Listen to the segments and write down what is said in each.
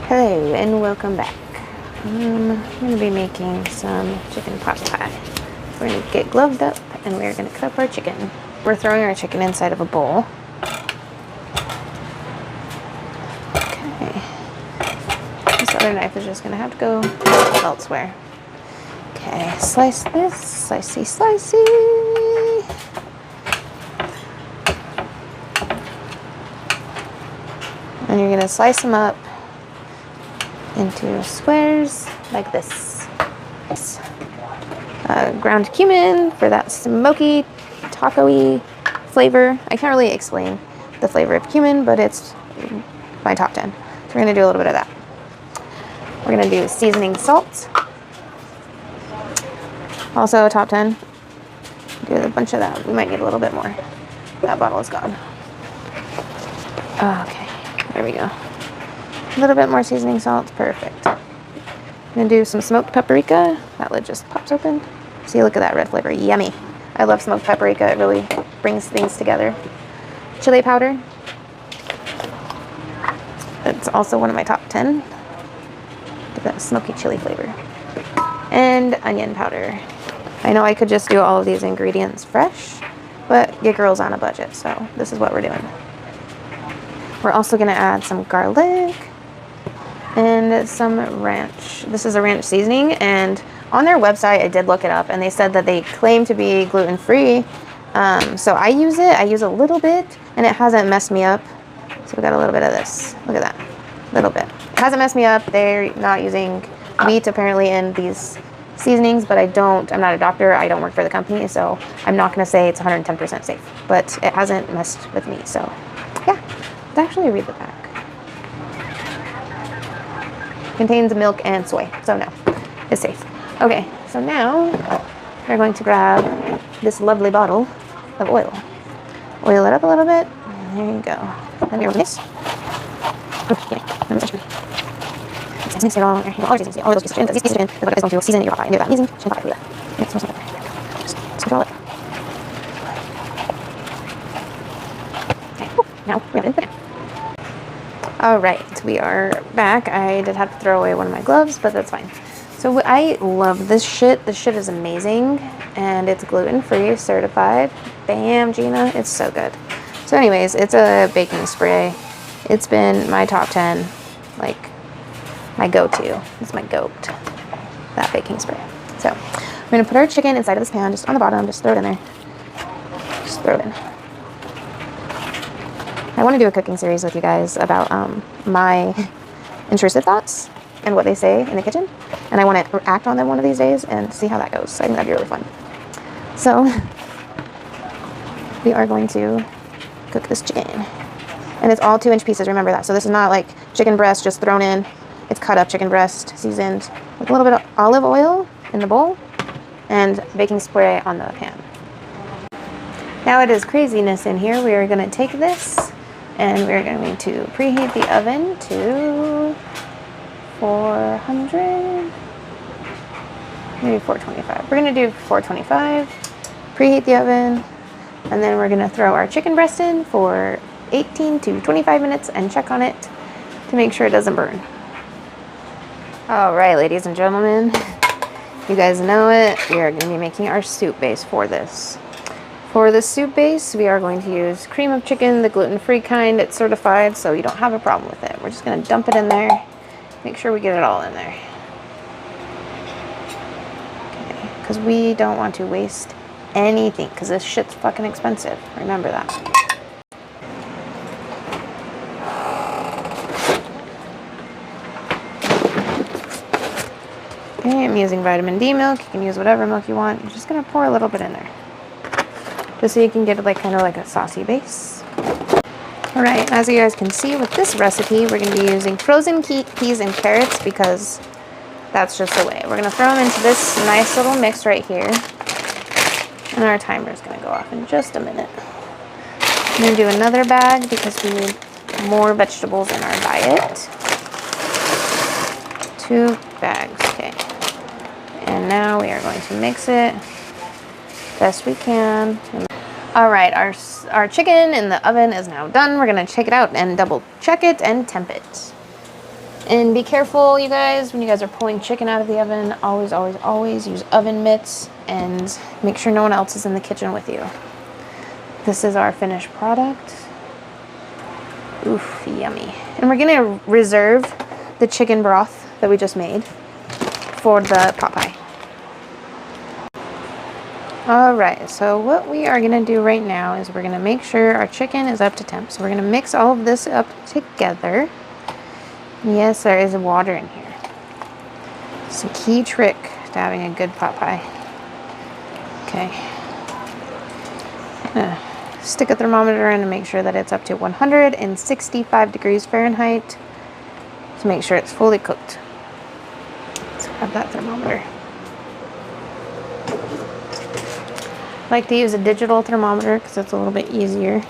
Hello and welcome back. I'm going to be making some chicken pot pie. We're going to get gloved up and we're going to cut up our chicken. We're throwing our chicken inside of a bowl. Okay. This other knife is just going to have to go elsewhere. Okay, slice this, slicey, slicey. And you're going to slice them up into squares like this. Ground cumin for that smoky, taco-y flavor. I can't really explain the flavor of cumin, but it's my top 10. So we're going to do a little bit of that. We're going to do seasoning salt. Also top 10. Do a bunch of that. We might need a little bit more. That bottle is gone. Okay, there we go. A little bit more seasoning salt, perfect. I'm gonna do some smoked paprika. That lid just pops open. See, look at that red flavor, yummy. I love smoked paprika, it really brings things together. Chili powder. It's also one of my top 10. Get that smoky chili flavor. And onion powder. I know I could just do all of these ingredients fresh, but your girl's on a budget, so this is what we're doing. We're also gonna add some garlic and some ranch. This is a ranch seasoning, and on their website, I did look it up, and they said that they claim to be gluten-free. So I use it. I use a little bit, and it hasn't messed me up. So we got a little bit of this. Look at that, a little bit. It hasn't messed me up. They're not using wheat apparently in these seasonings, but I'm not a doctor. I don't work for the company, so I'm not gonna say it's 110% safe, but it hasn't messed with me. So yeah, let's actually read the back. Contains milk and soy, so no, it's safe. Okay, so now we're going to grab this lovely bottle of oil. Oil it up a little bit. There you go. Then we're this. Mix it all in there. All those pieces in. These pieces in. The butter is going to season your pie. And do that. Amazing. Chicken pie. Yeah, smells like that. Just control it. Okay. Now we have it in the pan. All right, we are back. I did have to throw away one of my gloves, but that's fine. So I love this shit. This shit is amazing, and it's gluten-free, certified. Bam, Gina, it's so good. So anyways, it's a baking spray. It's been my top 10, like my go-to. It's my goat, that baking spray. So we're gonna put our chicken inside of this pan, just on the bottom, just throw it in there. Just throw it in. I want to do a cooking series with you guys about my intrusive thoughts and what they say in the kitchen, and I want to act on them one of these days and see how that goes. I think that'd be really fun. So we are going to cook this chicken, and it's all 2-inch pieces, remember that. So this is not like chicken breast just thrown in. It's cut up chicken breast, seasoned with a little bit of olive oil in the bowl and baking spray on the pan. Now it is craziness in here. We are going to take this and we're going to preheat the oven to 400, maybe 425. We're going to do 425, preheat the oven, and then we're going to throw our chicken breast in for 18 to 25 minutes and check on it to make sure it doesn't burn. All right, ladies and gentlemen, you guys know it. We are going to be making our soup base for this. For the soup base, we are going to use cream of chicken, the gluten-free kind. It's certified, so you don't have a problem with it. We're just going to dump it in there. Make sure we get it all in there. Okay, because we don't want to waste anything, because this shit's fucking expensive. Remember that. Okay, I'm using vitamin D milk. You can use whatever milk you want. I'm just going to pour a little bit in there, just so you can get like kind of like a saucy base. All right, as you guys can see with this recipe, we're going to be using frozen peas and carrots because that's just the way. We're going to throw them into this nice little mix right here, and our timer is going to go off in just a minute. I'm going to do another bag because we need more vegetables in our diet. 2 bags, okay. And now we are going to mix it best we can. All right, our chicken in the oven is now done. We're gonna check it out and double check it and temp it. And be careful, you guys, when you guys are pulling chicken out of the oven. Always, always, always use oven mitts and make sure no one else is in the kitchen with you. This is our finished product. Oof, yummy. And we're gonna reserve the chicken broth that we just made for the pot pie. All right, so what we are gonna do right now is we're gonna make sure our chicken is up to temp. So we're gonna mix all of this up together. Yes, there is water in here. It's a key trick to having a good pot pie. Okay. I'm gonna stick a thermometer in to make sure that it's up to 165 degrees Fahrenheit to make sure it's fully cooked. Let's grab that thermometer. I like to use a digital thermometer because it's a little bit easier.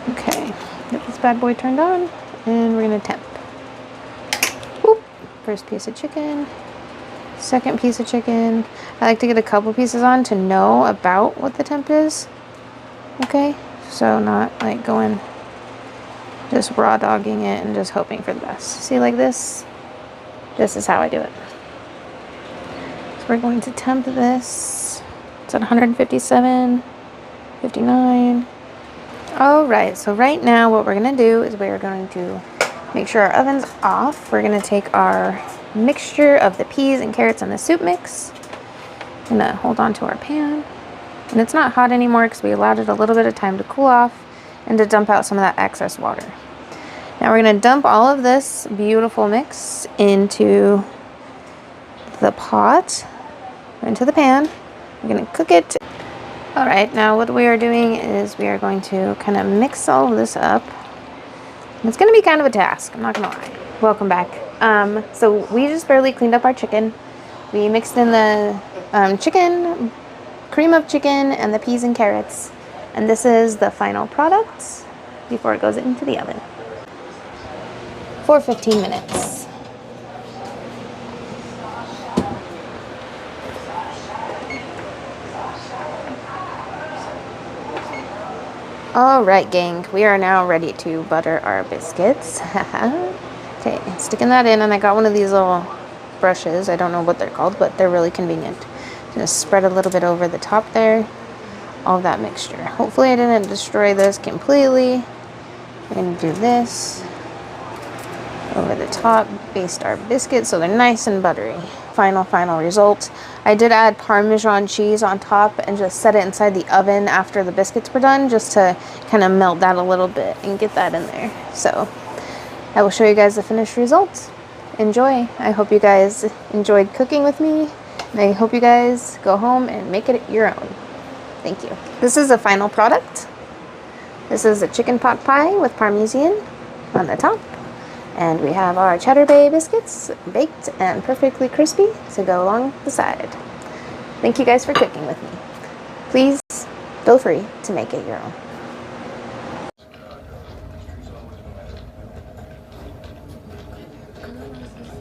Okay, get this bad boy turned on and we're gonna temp. Whoop. First piece of chicken, second piece of chicken. I like to get a couple pieces on to know about what the temp is. Okay, so not like going just raw dogging it and just hoping for the best. See, like this? This is how I do it. So we're going to temp this. It's at 157, 59. All right, so right now what we're gonna do is we're going to make sure our oven's off. We're gonna take our mixture of the peas and carrots and the soup mix. I'm gonna hold on to our pan. And it's not hot anymore because we allowed it a little bit of time to cool off and to dump out some of that excess water. Now we're gonna dump all of this beautiful mix into the pot, into the pan. We're gonna cook it. All right, now what we are doing is we are going to kind of mix all of this up. And it's gonna be kind of a task, I'm not gonna lie. Welcome back. So we just barely cleaned up our chicken. We mixed in the chicken, cream of chicken, and the peas and carrots. And this is the final product before it goes into the oven for 15 minutes. All right, gang, we are now ready to butter our biscuits. Okay, sticking that in, and I got one of these little brushes. I don't know what they're called, but they're really convenient. Just spread a little bit over the top there, all of that mixture. Hopefully I didn't destroy this completely. We're gonna do this over the top, baste our biscuits so they're nice and buttery. Final result. I did add Parmesan cheese on top and just set it inside the oven after the biscuits were done, just to kind of melt that a little bit and get that in there. So I will show you guys the finished results. Enjoy. I hope you guys enjoyed cooking with me. And I hope you guys go home and make it your own. Thank you. This is the final product. This is a chicken pot pie with Parmesan on the top. And we have our Cheddar Bay biscuits, baked and perfectly crispy, to go along the side. Thank you guys for cooking with me. Please feel free to make it your own.